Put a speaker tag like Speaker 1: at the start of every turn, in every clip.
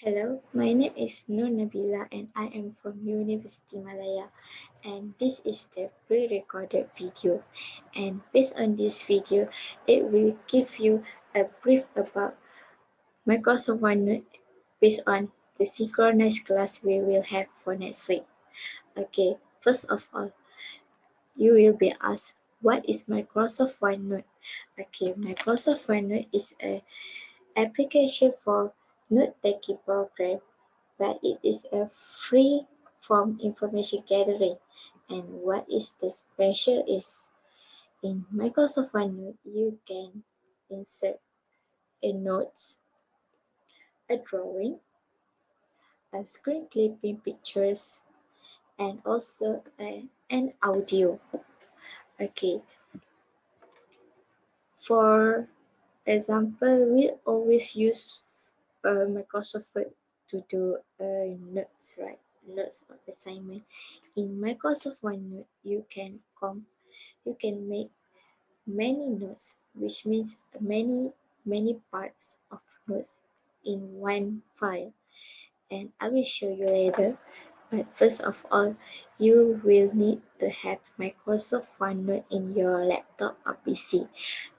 Speaker 1: Hello, my name is Nabilah and I am from University Malaya, and this is the pre-recorded video, and based on this video it will give you a brief about Microsoft OneNote based on the synchronized class we will have for next week. Okay, first of all, you will be asked what is Microsoft OneNote. Okay, Microsoft OneNote is a application for note-taking program, but it is a free form information gathering. And what is the special is in Microsoft OneNote you can insert a notes, a drawing, a screen clipping pictures, and also an audio. Okay, for example, we always use Microsoft Word to do notes, right? Notes of assignment. In Microsoft OneNote, you can make many notes, which means many parts of notes in one file. And I will show you later. But first of all, you will need to have Microsoft OneNote in your laptop or PC.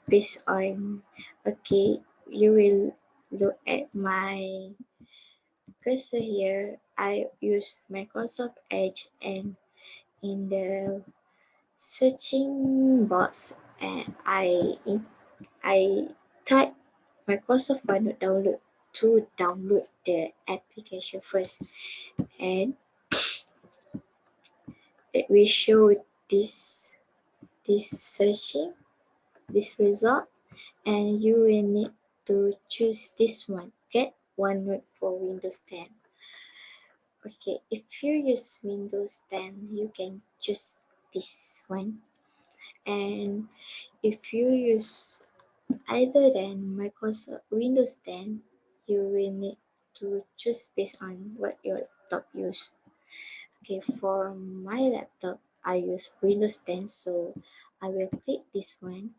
Speaker 1: Based on, okay, you will look at my cursor here. I use Microsoft Edge, and in the searching box, and I type Microsoft OneNote download to download the application first, and it will show this searching this result, and you will need to choose this one. Get OneNote for Windows 10. Okay, if you use Windows 10, you can choose this one. And if you use either than Microsoft Windows 10, you will need to choose based on what your laptop use. Okay, for my laptop, I use Windows 10, so I will click this one,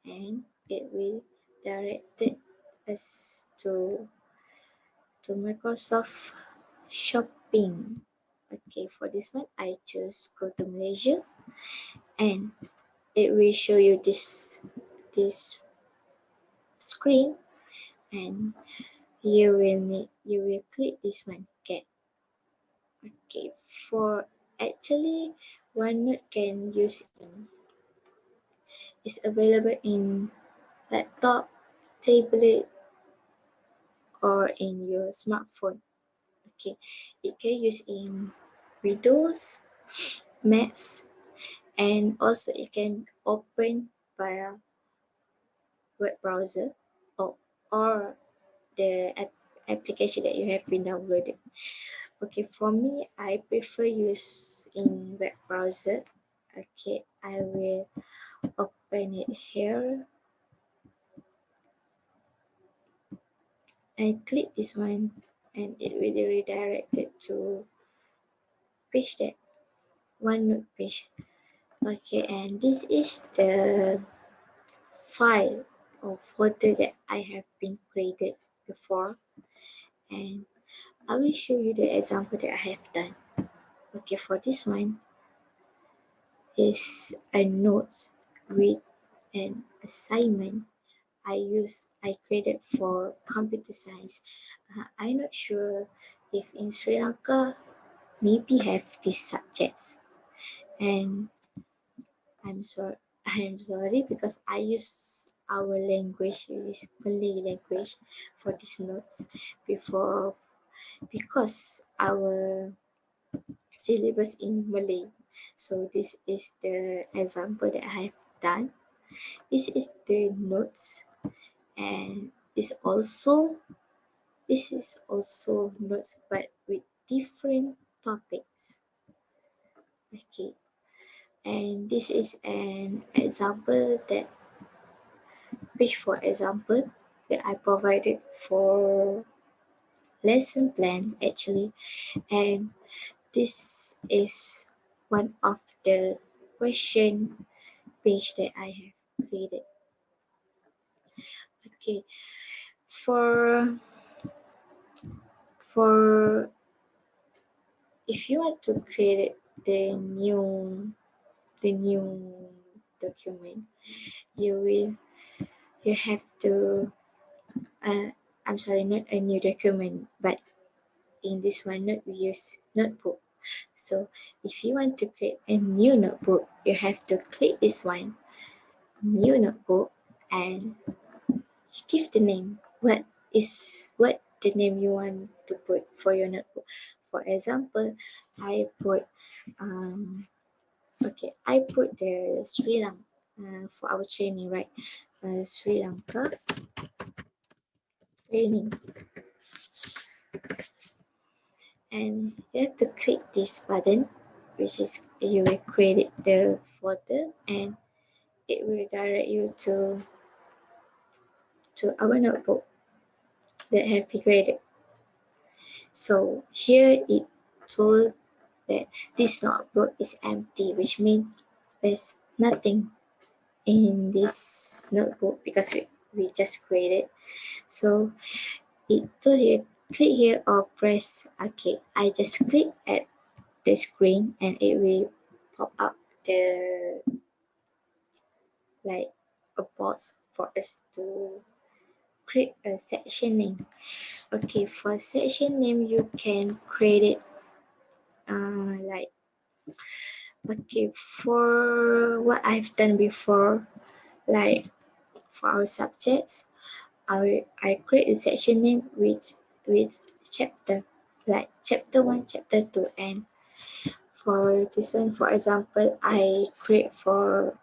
Speaker 1: and it will direct us to Microsoft Shopping. Okay, for this one, I choose go to Malaysia, and it will show you this screen, and you will click this one, get. Okay, for actually OneNote can use in is available in laptop, tablet, or in your smartphone. Okay, it can use in Windows, Macs, and also it can open via web browser, or, or the application that you have been downloaded. Okay, for me, I prefer use in web browser. Okay, I will open it here and click this one, and it will redirect it to page that OneNote page. Okay, and this is the file or folder that I have been created before, and I will show you the example that I have done. Okay, for this one is a notes with an assignment I created for computer science. I'm not sure if in Sri Lanka maybe have these subjects, and I'm sorry I'm sorry because I use our language, this Malay language, for these notes before, because our syllabus in Malay. So this is the example that I have done. This is the notes, and this is also notes but with different topics. Okay, and this is an example that page for example that I provided for lesson plan actually, and this is one of the question page that I have created. Okay, for for if you want to create the new document, you have to I'm sorry, not a new document, but in this one note we use notebook. So if you want to create a new notebook, you have to click this one, new notebook, and give the name. What the name you want to put for your notebook? For example, I put I put the Sri Lanka for our training, right? Sri Lanka training, and you have to click this button, which is you will create the folder, and it will direct you to our notebook that have been created. So here it told that this notebook is empty, which means there's nothing in this notebook because we just created. So it told you click here or press OK. I just click at the screen and it will pop up the like a box for us to create a section name. Okay, for section name you can create it like okay, for what I've done before, like for our subjects, I create a section name with chapter, like chapter 1, chapter 2, and for this one, for example, I create for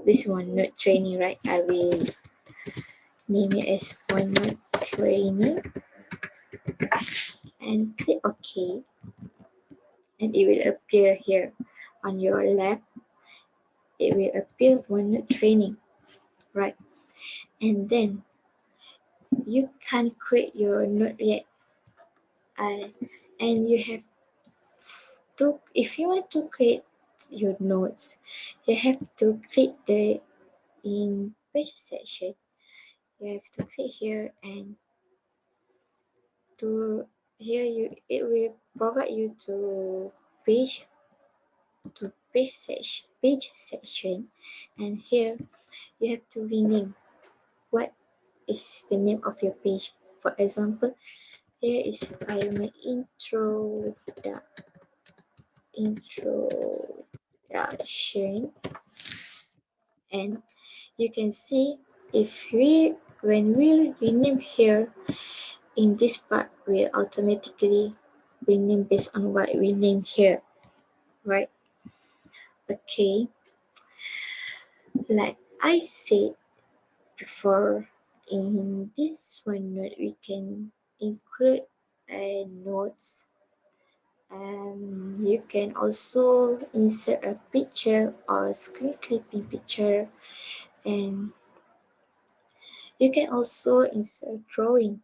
Speaker 1: this one note training, right? I will name it as one note training and click OK, and it will appear here on your left. It will appear one note training, right? And then you can't create your note yet, uh, and you have to, if you want to create your notes, you have to click the in page section. You have to click here, and to here you it will provide you to page section, and here you have to rename what is the name of your page. For example, here is I am an introduction, and you can see if we when we rename here in this part will automatically rename based on what we name here, right? Okay, like I said before, in this one note we can include notes, and you can also insert a picture or screen clipping picture, and you can also insert drawing,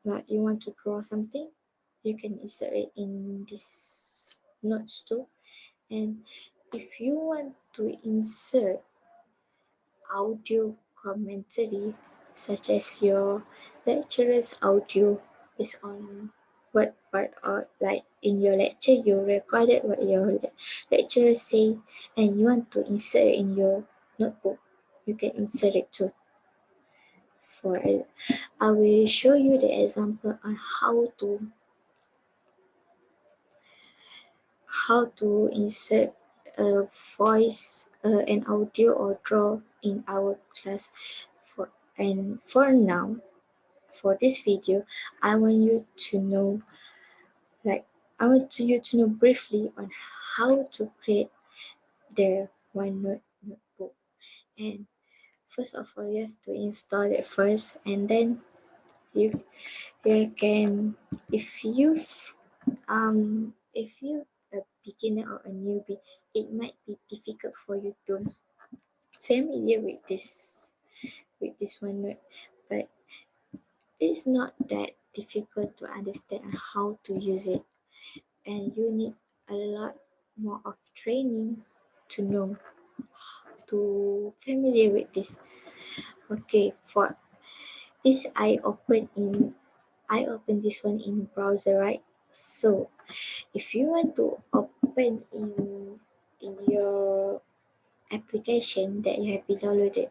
Speaker 1: like you want to draw something, you can insert it in this notes too. And if you want to insert audio commentary, such as your lecturer's audio, based on what part or like in your lecture you recorded what your lecturer say, and you want to insert it in your notebook, you can insert it too. For I will show you the example on how to insert a voice, an audio or draw in our class. For now, for this video, I want you to know, like I want you to know briefly on how to create the OneNote notebook. And first of all, you have to install it first, and then you can, if you a beginner or a newbie, it might be difficult for you to familiar with this one, but it's not that difficult to understand how to use it, and you need a lot more of training to know to familiar with this. Okay, for this I open in I open this one in browser, right? So if you want to open in your application that you have been downloaded,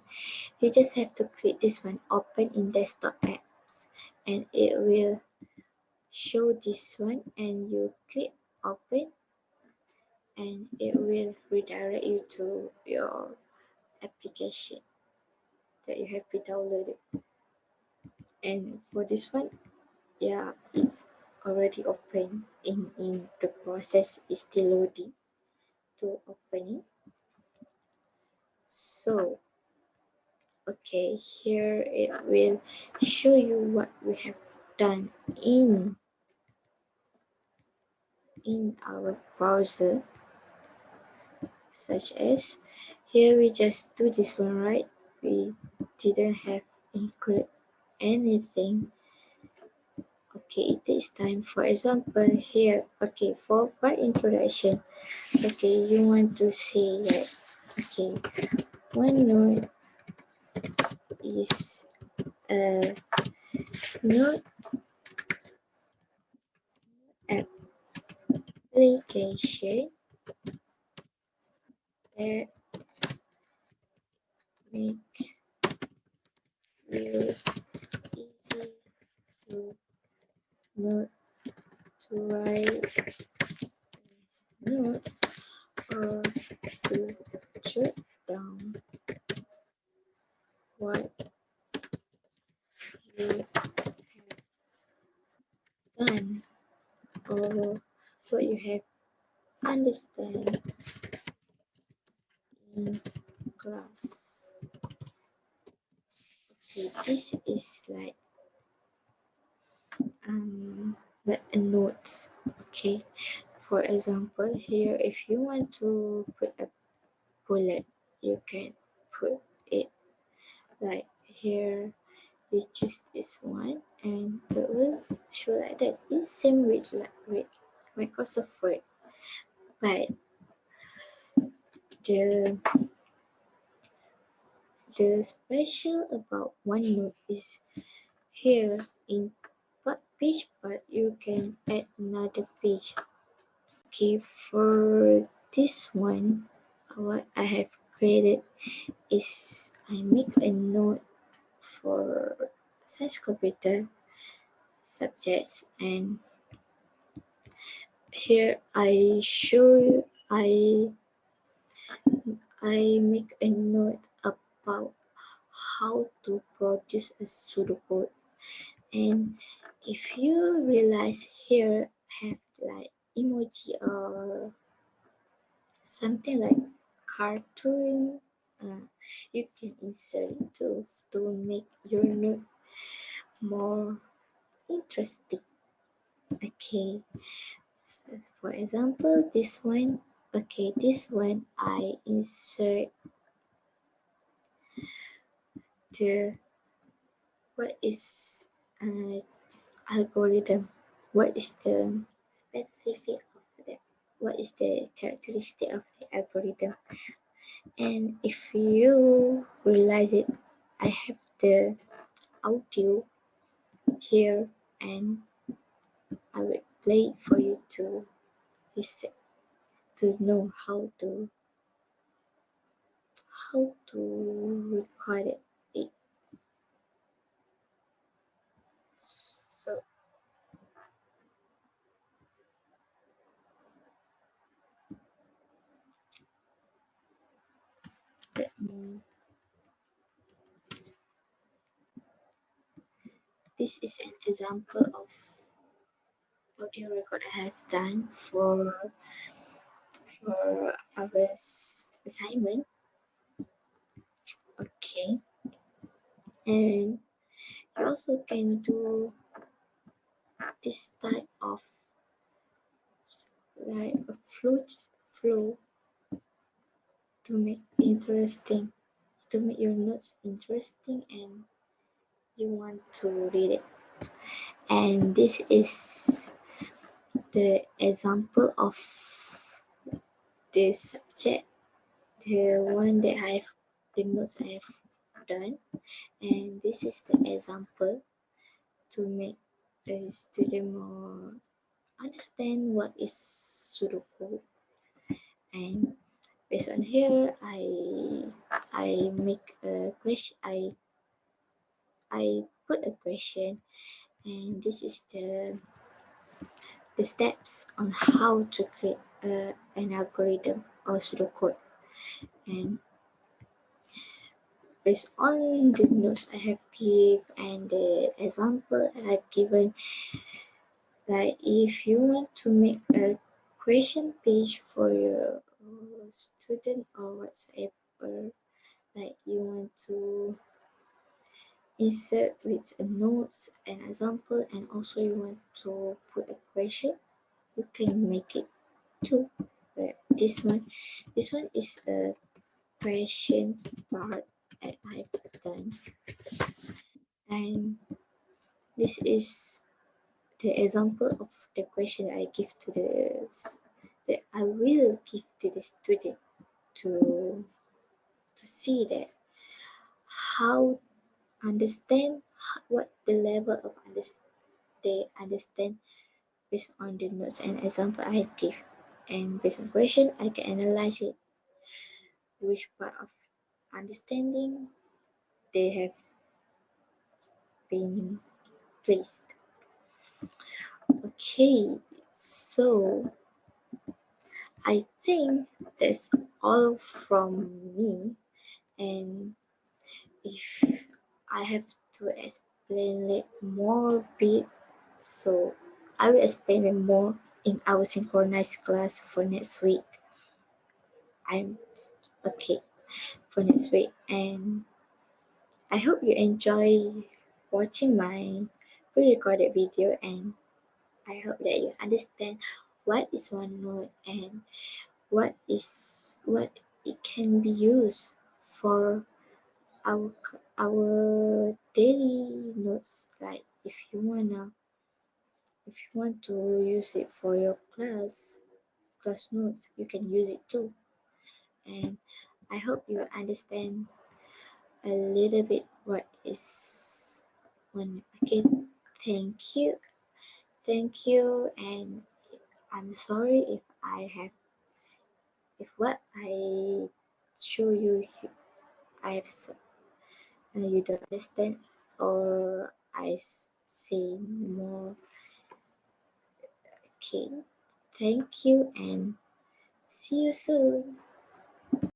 Speaker 1: you just have to click this one, open in desktop apps, and it will show this one, and you click open, and it will redirect you to your application that you have been downloaded. And for this one, yeah, it's already open, in the process is still loading to open it. So okay, here it will show you what we have done in our browser, such as here we just do this one, right? We didn't have include anything. Okay, it takes time. For example, here, okay, for part introduction, okay, you want to say that, okay, OneNote is a note application that make you easy to note, to write notes, or to jot down what you have done, or what you have understand in class. Okay, this is like a note. Okay, for example, here if you want to put a bullet, you can put it like here. We choose this one, and it will show like that. It's same with Microsoft Word, but the the special about OneNote is here in page part you can add another page. Okay, for this one, what I have created is I make a note for science computer subjects, and here I make a note about how to produce a pseudocode. And if you realize here have like emoji or something like cartoon, uh, you can insert it to make your note more interesting. Okay, so for example, this one. Okay, this one I insert the what is uh, algorithm. What is the specific of that? What is the characteristic of the algorithm? And if you realize it, I have the audio here, and I will play it for you to listen, to know how to record it. So let me, this is an example of audio record I have done for our assignment. Okay, and you also can do this type of like a flow to make interesting, to make your notes interesting and you want to read it. And this is the example of this subject, the one that the notes I have done, and this is the example to make the student more understand what is pseudocode. And based on here, I make a question. I put a question, and this is the steps on how to create an algorithm or pseudocode. And based on the notes I have given and the example I have given, like if you want to make a question page for your student or whatsoever, like you want to insert with a notes, an example, and also you want to put a question, you can make it too. But this one is a question part that I've done, and this is the example of the question I give to that I will give to the student to to see that how understand what the level of they understand based on the notes and example I give. And based on question, I can analyze it, which part of understanding they have been placed. Okay, so I think that's all from me. And if I have to explain it more bit, so I will explain it more in our synchronized class for next week. I'm okay for next week, and I hope you enjoy watching my pre-recorded video, and I hope that you understand what is OneNote and what it can be used for our daily notes. Like if you want to use it for your class notes, you can use it too. And I hope you understand a little bit what is one. Okay, thank you, and I'm sorry if if what I show you I have you don't understand, or I say more. Okay, thank you, and see you soon.